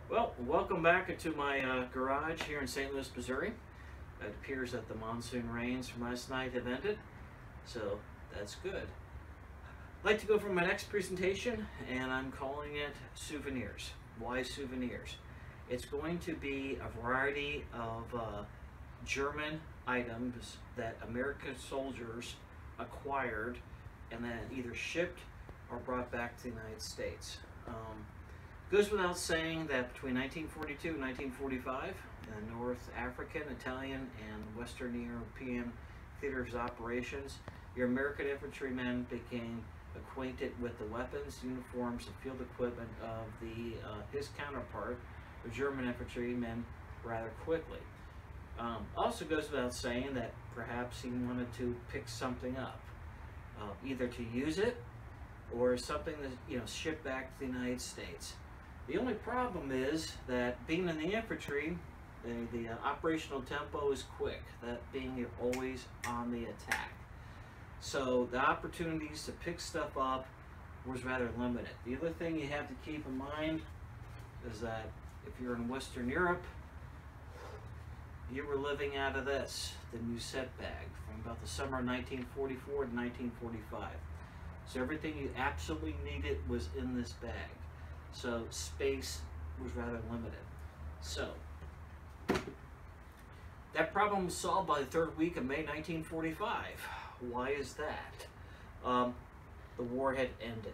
Well, welcome back to my garage here in St. Louis, Missouri. It appears that the monsoon rains from last night have ended, so that's good. I'd like to go for my next presentation, and I'm calling it Souvenirs. Why Souvenirs? It's going to be a variety of German items that American soldiers acquired and then either shipped or brought back to the United States. Goes without saying that between 1942 and 1945, the North African, Italian, and Western European theaters of operations, your American infantrymen became acquainted with the weapons, uniforms, and field equipment of his counterpart, the German infantrymen, rather quickly. Also goes without saying that perhaps he wanted to pick something up, either to use it or something that shipped back to the United States. The only problem is that being in the infantry, the operational tempo is quick, that being you're always on the attack. So the opportunities to pick stuff up was rather limited. The other thing you have to keep in mind is that if you're in Western Europe, you were living out of this, the Musette bag, from about the summer of 1944 to 1945. So everything you absolutely needed was in this bag. So space was rather limited. So that problem was solved by the third week of May 1945. Why is that? The war had ended.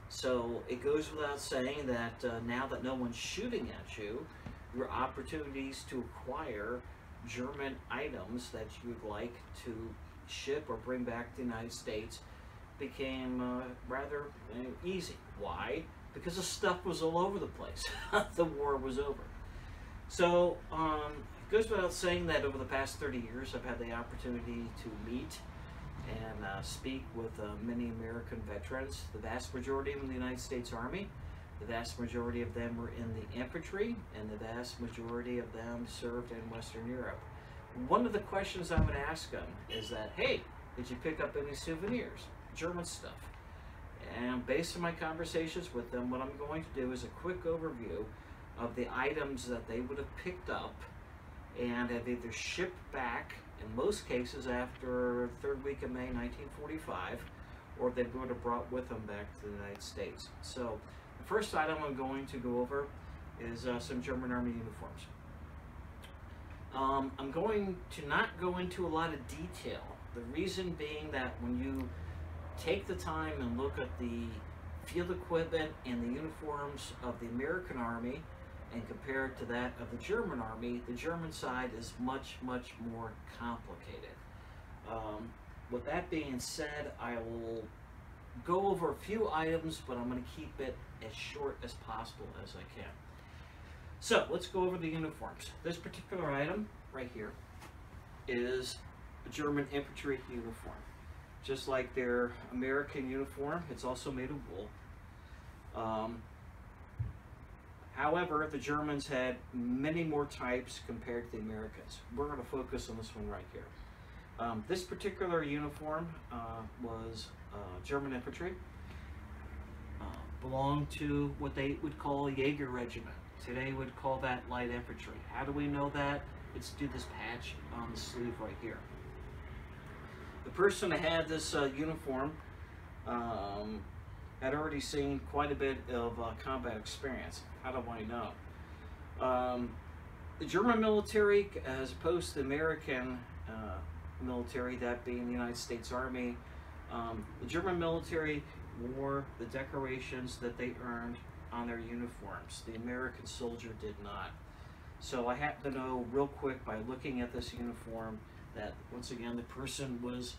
So it goes without saying that now that no one's shooting at you, your opportunities to acquire German items that you would like to ship or bring back to the United States became rather easy. Why? Because the stuff was all over the place. The war was over. So it goes without saying that over the past 30 years I've had the opportunity to meet and speak with many American veterans. The vast majority of them in the United States Army. The vast majority of them were in the infantry, and the vast majority of them served in Western Europe. One of the questions I would ask them is that, hey, did you pick up any souvenirs? German stuff. And based on my conversations with them, what I'm going to do is a quick overview of the items that they would have picked up and have either shipped back, in most cases after the third week of May 1945, or they would have brought with them back to the United States. So the first item I'm going to go over is some German Army uniforms. I'm going to not go into a lot of detail. The reason being that when you take the time and look at the field equipment and the uniforms of the American Army and compare it to that of the German Army, the German side is much, much more complicated. With that being said, I will go over a few items, but I'm going to keep it as short as possible as I can. So let's go over the uniforms. This particular item right here is a German infantry uniform. Just like their American uniform, it's also made of wool. However, the Germans had many more types compared to the Americans. We're going to focus on this one right here. This particular uniform was German infantry. Belonged to what they would call a Jaeger regiment. Today would call that light infantry. How do we know that? It's due to this patch on the sleeve right here. The person that had this uniform had already seen quite a bit of combat experience. How do I know? The German military, as opposed to the American military, that being the United States Army, the German military wore the decorations that they earned on their uniforms. The American soldier did not. So I happen to know real quick by looking at this uniform that, once again, the person was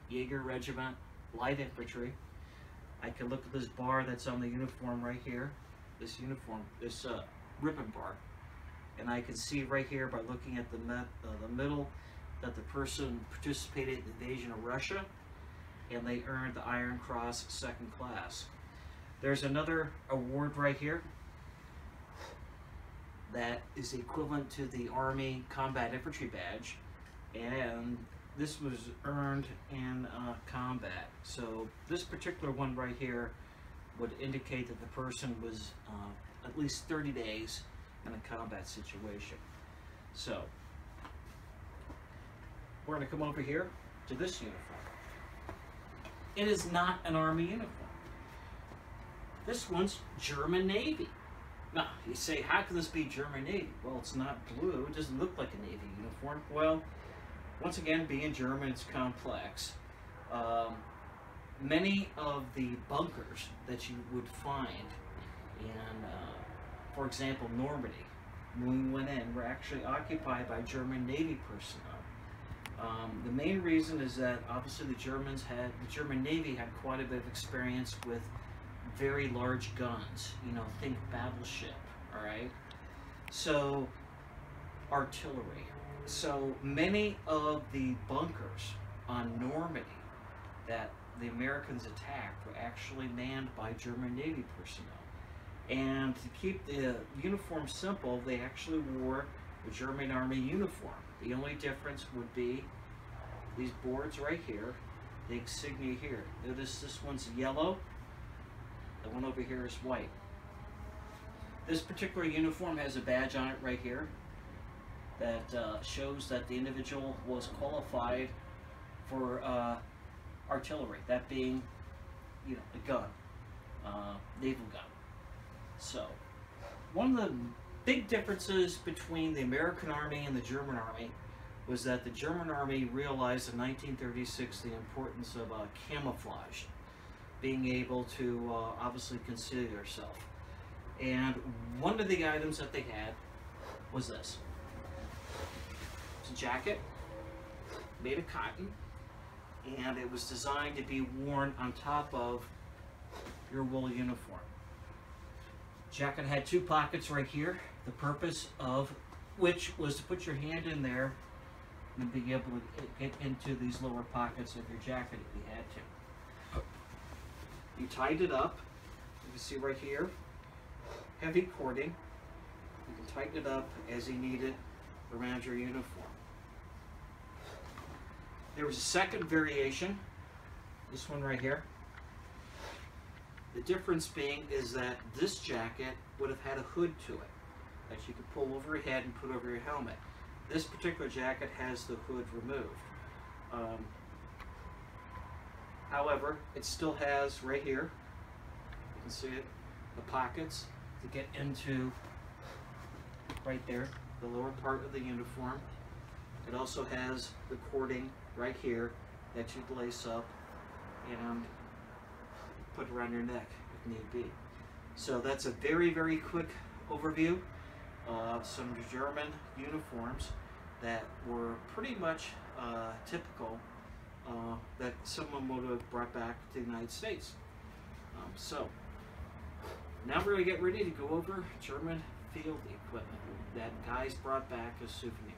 Jaeger Regiment, light infantry. I can look at this bar that's on the uniform right here, this uniform, this ribbon bar, and I can see right here by looking at the middle that the person participated in the invasion of Russia, and they earned the Iron Cross second class. There's another award right here that is equivalent to the Army Combat Infantry Badge, and this was earned in combat. So this particular one right here would indicate that the person was at least 30 days in a combat situation. So, we're going to come over here to this uniform. It is not an Army uniform. This one's German Navy. Now, you say, how can this be German Navy? Well, it's not blue. It doesn't look like a Navy uniform. Well, once again, being German, it's complex. Many of the bunkers that you would find in, for example, Normandy, when we went in, were actually occupied by German Navy personnel. The main reason is that obviously the German Navy had quite a bit of experience with very large guns, you know, think battleship, all right? So, artillery. So, many of the bunkers on Normandy that the Americans attacked were actually manned by German Navy personnel. And to keep the uniform simple, they actually wore the German Army uniform. The only difference would be these boards right here, the insignia here. Notice this one's yellow, the one over here is white. This particular uniform has a badge on it right here that shows that the individual was qualified for artillery, that being, you know, a gun, naval gun. So, one of the big differences between the American Army and the German Army was that the German Army realized in 1936 the importance of camouflage, being able to obviously conceal yourself. And one of the items that they had was this. It's a jacket made of cotton, and it was designed to be worn on top of your wool uniform. Jacket had two pockets right here, the purpose of which was to put your hand in there and be able to get into these lower pockets of your jacket if you had to. You tied it up, you can see right here, heavy cording. You can tighten it up as you need it around your uniform. There was a second variation, this one right here. The difference being is that this jacket would have had a hood to it that you could pull over your head and put over your helmet. This particular jacket has the hood removed. However, it still has right here, you can see it, the pockets to get into right there, the lower part of the uniform. It also has the cording right here that you'd lace up and put around your neck if need be. So that's a very, very quick overview of some German uniforms that were pretty much typical that someone would have brought back to the United States. So now we're going to get ready to go over German field equipment that guys brought back as souvenirs.